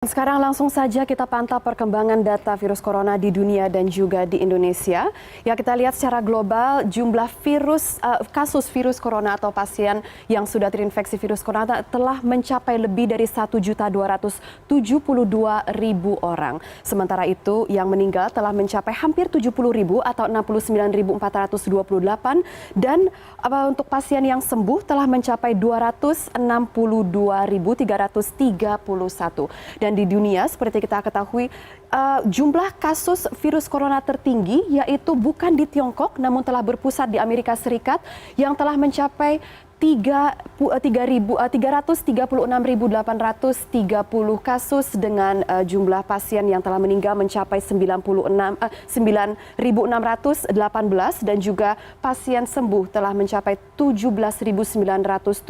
Sekarang langsung saja kita pantau perkembangan data virus corona di dunia dan juga di Indonesia. Ya, kita lihat secara global jumlah kasus virus corona atau pasien yang sudah terinfeksi virus corona telah mencapai lebih dari 1.272.000 orang. Sementara itu yang meninggal telah mencapai hampir 70.000 atau 69.428 dan untuk pasien yang sembuh telah mencapai 262.331. Dan di dunia, seperti kita ketahui, jumlah kasus virus corona tertinggi yaitu bukan di Tiongkok, namun telah berpusat di Amerika Serikat yang telah mencapai 336.830 kasus dengan jumlah pasien yang telah meninggal mencapai 9.618 dan juga pasien sembuh telah mencapai 17.977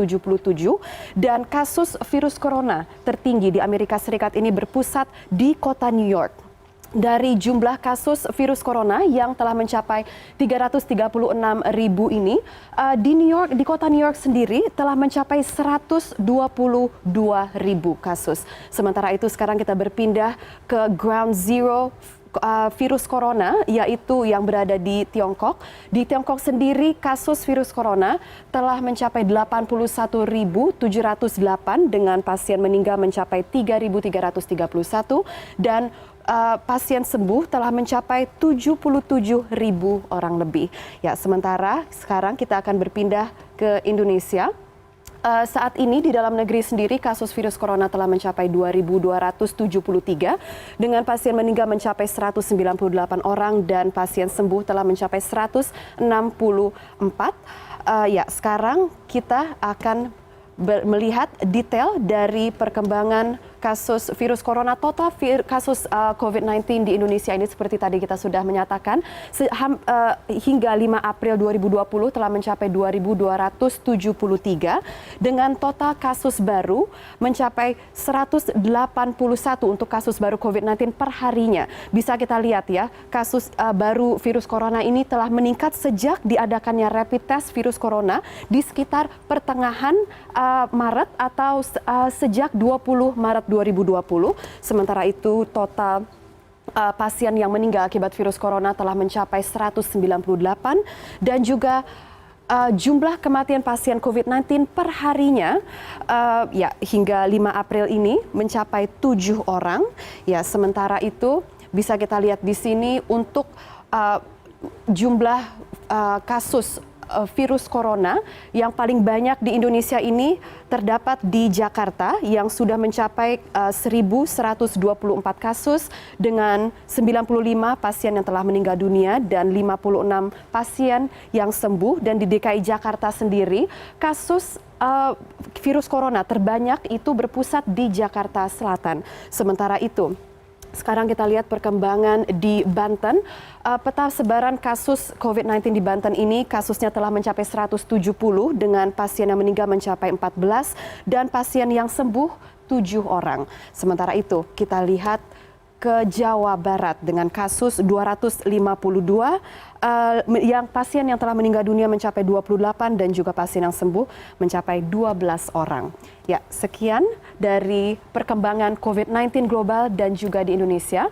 dan kasus virus corona tertinggi di Amerika Serikat ini berpusat di kota New York. Dari jumlah kasus virus corona yang telah mencapai 336.000 ini, di kota New York sendiri telah mencapai 122.000 kasus. Sementara itu sekarang kita berpindah ke ground zero virus corona, yaitu yang berada di Tiongkok. Di Tiongkok sendiri kasus virus corona telah mencapai 81.708 dengan pasien meninggal mencapai 3.331 dan pasien sembuh telah mencapai 77.000 orang lebih. Ya, sementara sekarang kita akan berpindah ke Indonesia. Saat ini di dalam negeri sendiri kasus virus corona telah mencapai 2.273 dengan pasien meninggal mencapai 198 orang dan pasien sembuh telah mencapai 164. Ya, sekarang kita akan melihat detail dari perkembangan kasus virus corona. Total kasus COVID-19 di Indonesia ini seperti tadi kita sudah menyatakan hingga 5 April 2020 telah mencapai 2.273 dengan total kasus baru mencapai 181 untuk kasus baru COVID-19 per harinya. Bisa kita lihat ya, kasus baru virus corona ini telah meningkat sejak diadakannya rapid test virus corona di sekitar pertengahan Maret atau sejak 20 Maret 2020. Sementara itu total pasien yang meninggal akibat virus corona telah mencapai 198 dan juga jumlah kematian pasien COVID-19 per harinya ya hingga 5 April ini mencapai 7 orang. Ya, sementara itu bisa kita lihat di sini untuk jumlah kasus virus corona yang paling banyak di Indonesia ini terdapat di Jakarta yang sudah mencapai 1.124 kasus dengan 95 pasien yang telah meninggal dunia dan 56 pasien yang sembuh. Dan di DKI Jakarta sendiri kasus virus corona terbanyak itu berpusat di Jakarta Selatan. Sementara itu sekarang kita lihat perkembangan di Banten. Peta sebaran kasus COVID-19 di Banten ini kasusnya telah mencapai 170 dengan pasien yang meninggal mencapai 14 dan pasien yang sembuh 7 orang. Sementara itu kita lihat ke Jawa Barat dengan kasus 252 yang pasien yang telah meninggal dunia mencapai 28 dan juga pasien yang sembuh mencapai 12 orang. Ya, sekian dari perkembangan COVID-19 global dan juga di Indonesia.